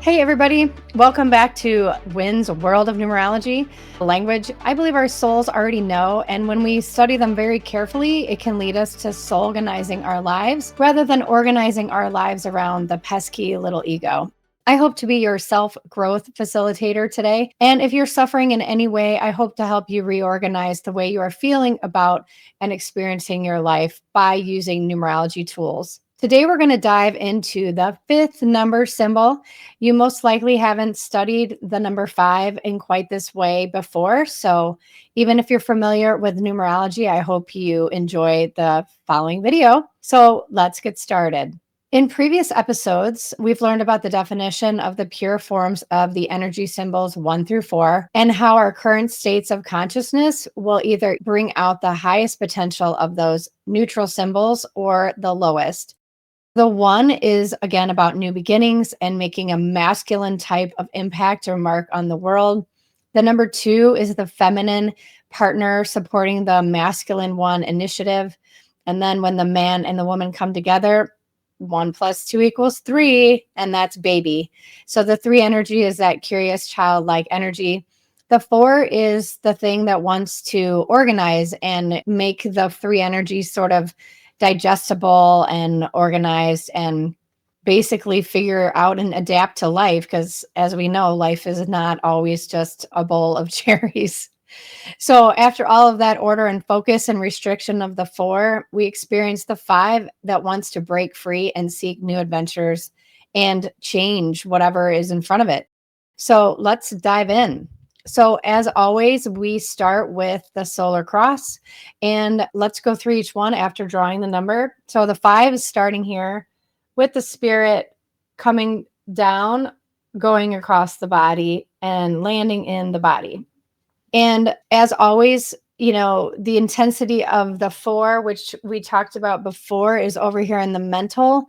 Hey, everybody. Welcome back to Wynne's World of Numerology. Language, I believe our souls already know, and when we study them very carefully, it can lead us to soulganizing our lives rather than organizing our lives around the pesky little ego. I hope to be your self-growth facilitator today. And if you're suffering in any way, I hope to help you reorganize the way you are feeling about and experiencing your life by using numerology tools. Today, we're going to dive into the fifth number symbol. You most likely haven't studied the number 5 in quite this way before. So even if you're familiar with numerology, I hope you enjoy the following video. So let's get started. In previous episodes, we've learned about the definition of the pure forms of the energy symbols 1 through 4 and how our current states of consciousness will either bring out the highest potential of those neutral symbols or the lowest. The 1 is, again, about new beginnings and making a masculine type of impact or mark on the world. The number 2 is the feminine partner supporting the masculine 1 initiative. And then when the man and the woman come together, 1 plus 2 equals 3, and that's baby. So the 3 energy is that curious, childlike energy. The 4 is the thing that wants to organize and make the 3 energies sort of digestible and organized and basically figure out and adapt to life, because as we know, life is not always just a bowl of cherries. So after all of that order and focus and restriction of the 4, we experience the 5 that wants to break free and seek new adventures and change whatever is in front of it. So let's dive in. So as always, we start with the solar cross, and let's go through each one after drawing the number. So the 5 is starting here with the spirit coming down, going across the body and landing in the body. And as always, the intensity of the 4, which we talked about before, is over here in the mental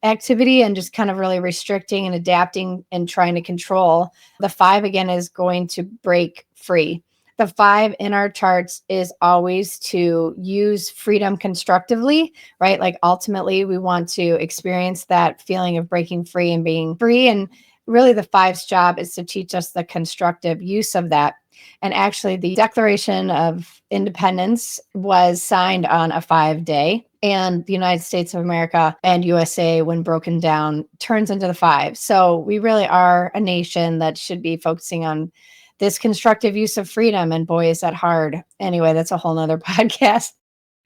activity and just kind of really restricting and adapting and trying to control. The 5 again is going to break free. The 5 in our charts is always to use freedom constructively, right? Like ultimately we want to experience that feeling of breaking free and being free. And really the 5's job is to teach us the constructive use of that. And actually the Declaration of Independence was signed on a 5 day. And the United States of America and USA, when broken down, turns into the 5. So we really are a nation that should be focusing on this constructive use of freedom. And boy, is that hard. Anyway, that's a whole nother podcast.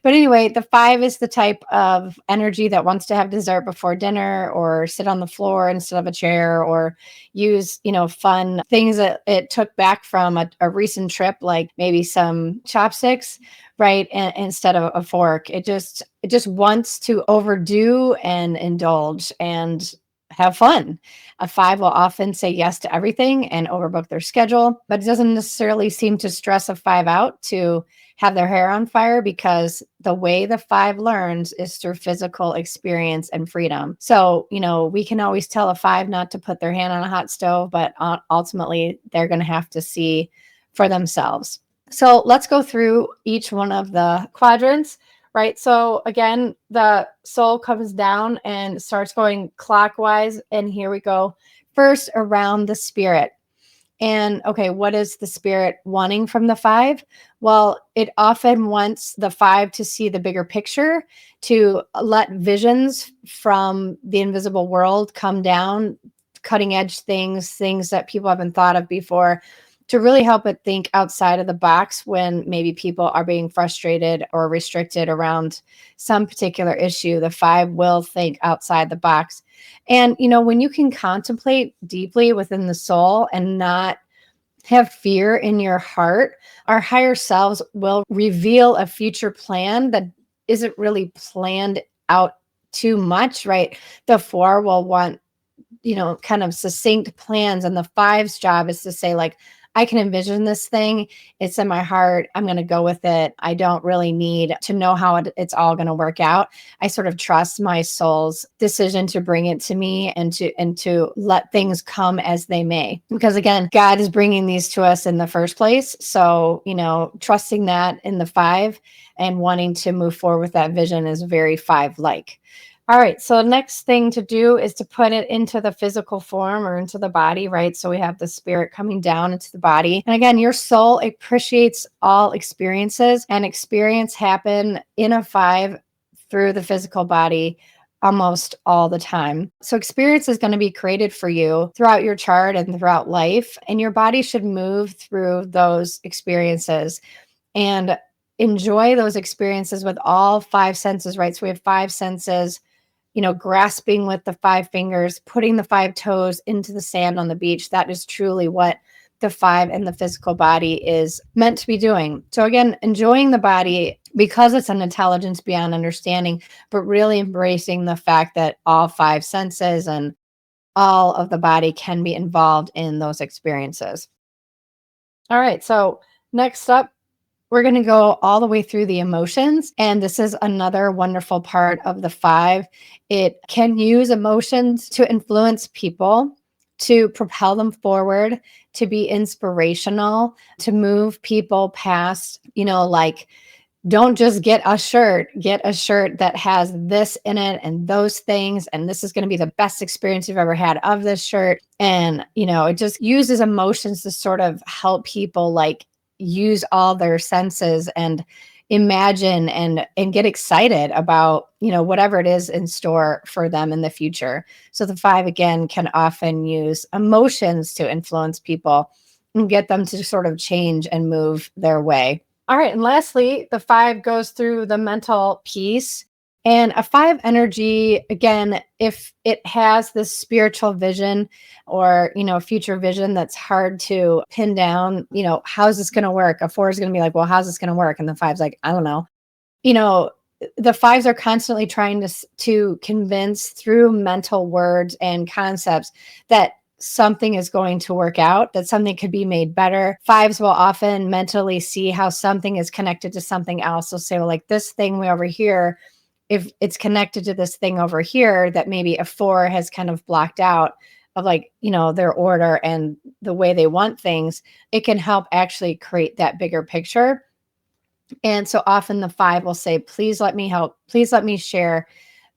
But anyway, the 5 is the type of energy that wants to have dessert before dinner or sit on the floor instead of a chair or use, fun things that it took back from a recent trip, like maybe some chopsticks, right? And instead of a fork, it just wants to overdo and indulge and have fun. A 5 will often say yes to everything and overbook their schedule, but it doesn't necessarily seem to stress a 5 out to have their hair on fire, because the way the 5 learns is through physical experience and freedom. So, we can always tell a 5 not to put their hand on a hot stove, but ultimately they're going to have to see for themselves. So let's go through each one of the quadrants, right? So again, the soul comes down and starts going clockwise. And here we go. First, around the spirit. And okay, what is the spirit wanting from the 5? Well, it often wants the 5 to see the bigger picture, to let visions from the invisible world come down, cutting edge things that people haven't thought of before, to really help it think outside of the box when maybe people are being frustrated or restricted around some particular issue. The 5 will think outside the box. And, when you can contemplate deeply within the soul and not have fear in your heart, our higher selves will reveal a future plan that isn't really planned out too much, right? The 4 will want, kind of succinct plans. And the 5's job is to say, like, I can envision this thing. It's in my heart. I'm going to go with it. I don't really need to know how it's all going to work out. I sort of trust my soul's decision to bring it to me and to let things come as they may. Because again, God is bringing these to us in the first place. So, trusting that in the 5 and wanting to move forward with that vision is very 5-like. All right. So the next thing to do is to put it into the physical form or into the body, right? So we have the spirit coming down into the body. And again, your soul appreciates all experiences, and experience happen in a five through the physical body almost all the time. So experience is going to be created for you throughout your chart and throughout life, and your body should move through those experiences and enjoy those experiences with all five senses, right? So we have five senses, grasping with the five fingers, putting the five toes into the sand on the beach. That is truly what the five and the physical body is meant to be doing. So, again, enjoying the body because it's an intelligence beyond understanding, but really embracing the fact that all five senses and all of the body can be involved in those experiences. All right. So, next up, we're going to go all the way through the emotions. And this is another wonderful part of the five. It can use emotions to influence people, to propel them forward, to be inspirational, to move people past, like, don't just get a shirt that has this in it and those things. And this is going to be the best experience you've ever had of this shirt. And, it just uses emotions to sort of help people like use all their senses and imagine and get excited about, whatever it is in store for them in the future. So the five again can often use emotions to influence people and get them to sort of change and move their way. All right. And lastly, the five goes through the mental piece. And a five energy, again, if it has this spiritual vision or, future vision that's hard to pin down, how's this going to work? A four is going to be like, well, how's this going to work? And the five's like, I don't know. You know, the fives are constantly trying to convince through mental words and concepts that something is going to work out, that something could be made better. Fives will often mentally see how something is connected to something else. They'll say, well, like this thing way over here, if it's connected to this thing over here, that maybe a four has kind of blocked out of like, their order and the way they want things, it can help actually create that bigger picture. And so often the five will say, please let me help. Please let me share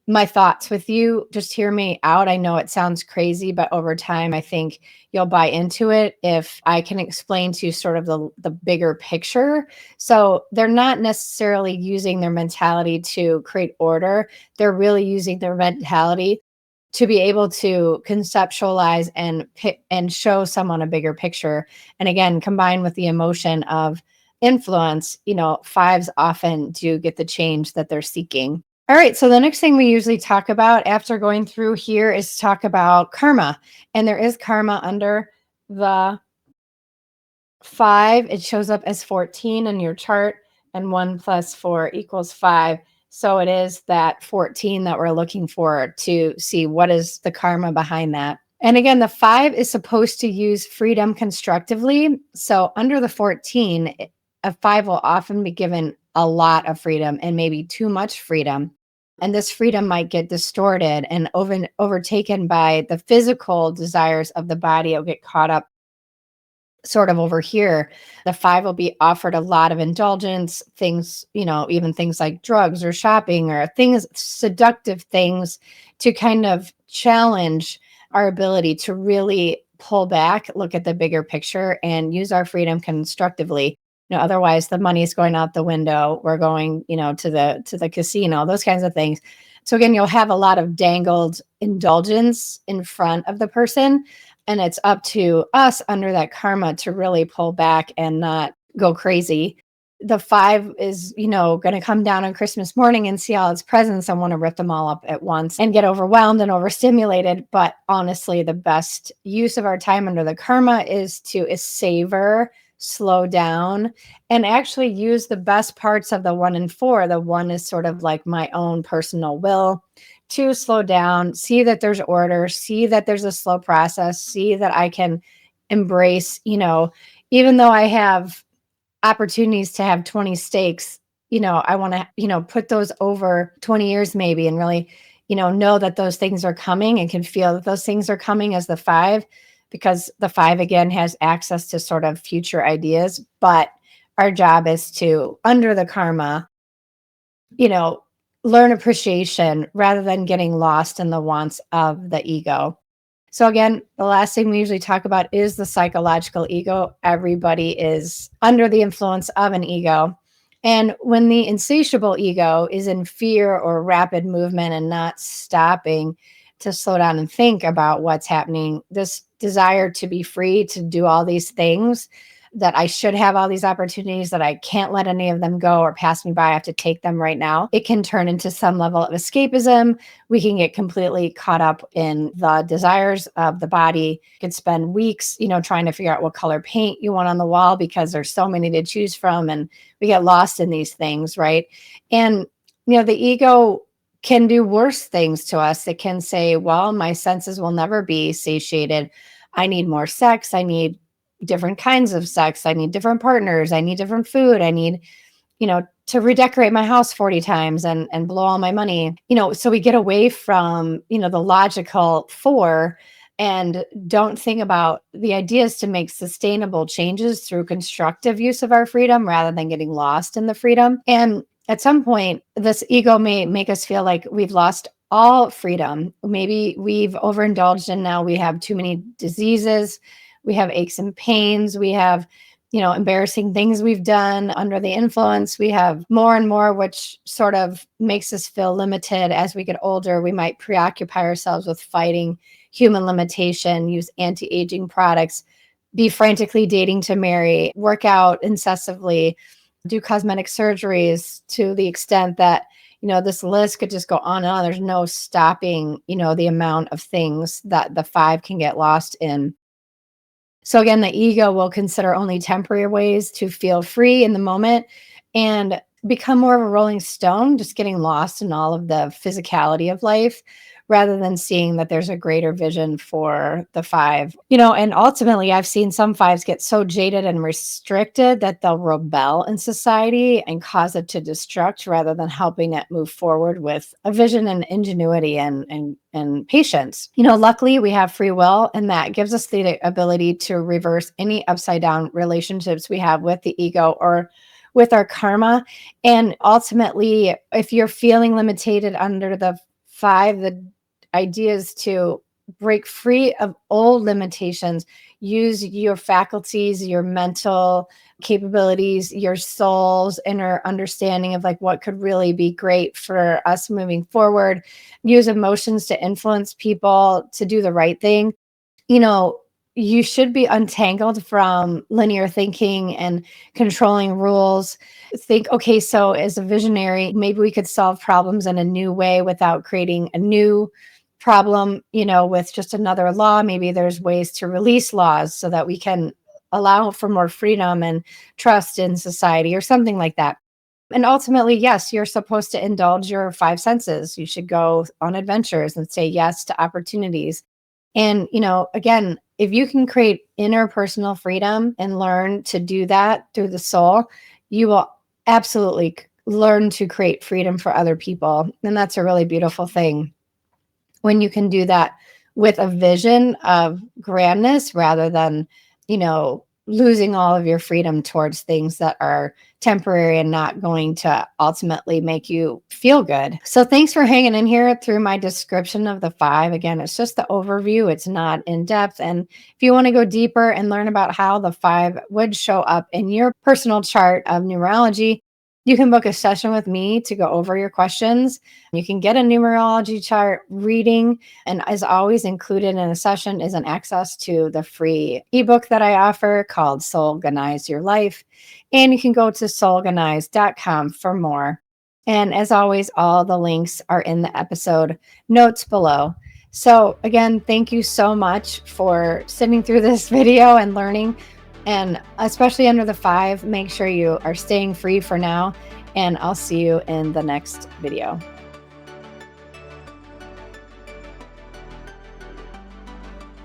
my thoughts with you. Just hear me out. I know it sounds crazy, but over time, I think you'll buy into it if I can explain to you sort of the bigger picture. So they're not necessarily using their mentality to create order. They're really using their mentality to be able to conceptualize and show someone a bigger picture. And again, combined with the emotion of influence, fives often do get the change that they're seeking. All right. So the next thing we usually talk about after going through here is talk about karma. And there is karma under the five. It shows up as 14 in your chart, and 1 + 4 = 5. So it is that 14 that we're looking for to see what is the karma behind that. And again, the five is supposed to use freedom constructively. So under the 14, a five will often be given a lot of freedom and maybe too much freedom. And this freedom might get distorted and overtaken by the physical desires of the body. It'll get caught up sort of over here. The five will be offered a lot of indulgence, things, even things like drugs or shopping or things, seductive things to kind of challenge our ability to really pull back, look at the bigger picture and use our freedom constructively. Otherwise the money is going out the window. We're going, to the casino, those kinds of things. So again, you'll have a lot of dangled indulgence in front of the person. And it's up to us under that karma to really pull back and not go crazy. The five is, going to come down on Christmas morning and see all its presents and want to rip them all up at once and get overwhelmed and overstimulated. But honestly, the best use of our time under the karma is to savor, slow down, and actually use the best parts of the 1 and 4. The 1 is sort of like my own personal will to slow down, see that there's order, see that there's a slow process, see that I can embrace, even though I have opportunities to have 20 steaks, I want to, put those over 20 years maybe and really, know that those things are coming and can feel that those things are coming as the five, because the five again has access to sort of future ideas. But our job is to, under the karma, you know, learn appreciation rather than getting lost in the wants of the ego. So again, the last thing we usually talk about is the psychological ego. Everybody is under the influence of an ego. And when the insatiable ego is in fear or rapid movement and not stopping to slow down and think about what's happening, this desire to be free to do all these things, that I should have all these opportunities, that I can't let any of them go or pass me by, I have to take them right now. It can turn into some level of escapism. We can get completely caught up in the desires of the body. You could spend weeks, trying to figure out what color paint you want on the wall because there's so many to choose from. And we get lost in these things, right? And, the ego can do worse things to us. It can say, well, my senses will never be satiated. I need more sex. I need different kinds of sex. I need different partners. I need different food. I need, to redecorate my house 40 times and blow all my money. So we get away from, the logical four and don't think about the ideas to make sustainable changes through constructive use of our freedom rather than getting lost in the freedom. And at some point, this ego may make us feel like we've lost all freedom. Maybe we've overindulged and now we have too many diseases. We have aches and pains. We have, embarrassing things we've done under the influence. We have more and more, which sort of makes us feel limited as we get older. We might preoccupy ourselves with fighting human limitation, use anti-aging products, be frantically dating to marry, work out incessantly, do cosmetic surgeries to the extent that, this list could just go on and on. There's no stopping, the amount of things that the five can get lost in. So again, the ego will consider only temporary ways to feel free in the moment and become more of a rolling stone, just getting lost in all of the physicality of life rather than seeing that there's a greater vision for the five. And ultimately I've seen some fives get so jaded and restricted that they'll rebel in society and cause it to destruct rather than helping it move forward with a vision and ingenuity and patience. Luckily we have free will, and that gives us the ability to reverse any upside down relationships we have with the ego or with our karma. And ultimately, if you're feeling limited under the five, the idea is to break free of old limitations, use your faculties, your mental capabilities, your soul's inner understanding of like what could really be great for us moving forward, use emotions to influence people to do the right thing. You should be untangled from linear thinking and controlling rules. Think, okay, so as a visionary, maybe we could solve problems in a new way without creating a new problem, with just another law. Maybe there's ways to release laws so that we can allow for more freedom and trust in society or something like that. And ultimately, yes, you're supposed to indulge your five senses. You should go on adventures and say yes to opportunities. And, again, if you can create interpersonal freedom and learn to do that through the soul, you will absolutely learn to create freedom for other people. And that's a really beautiful thing when you can do that with a vision of grandness rather than, losing all of your freedom towards things that are temporary and not going to ultimately make you feel good. So thanks for hanging in here through my description of the five. Again, it's just the overview. It's not in depth. And if you want to go deeper and learn about how the five would show up in your personal chart of numerology, you can book a session with me to go over your questions. You can get a numerology chart reading. And as always, included in a session is an access to the free ebook that I offer called Soulganize Your Life. And you can go to soulganize.com for more. And as always, all the links are in the episode notes below. So again, thank you so much for sitting through this video and learning. And especially under the five, make sure you are staying free for now. And I'll see you in the next video.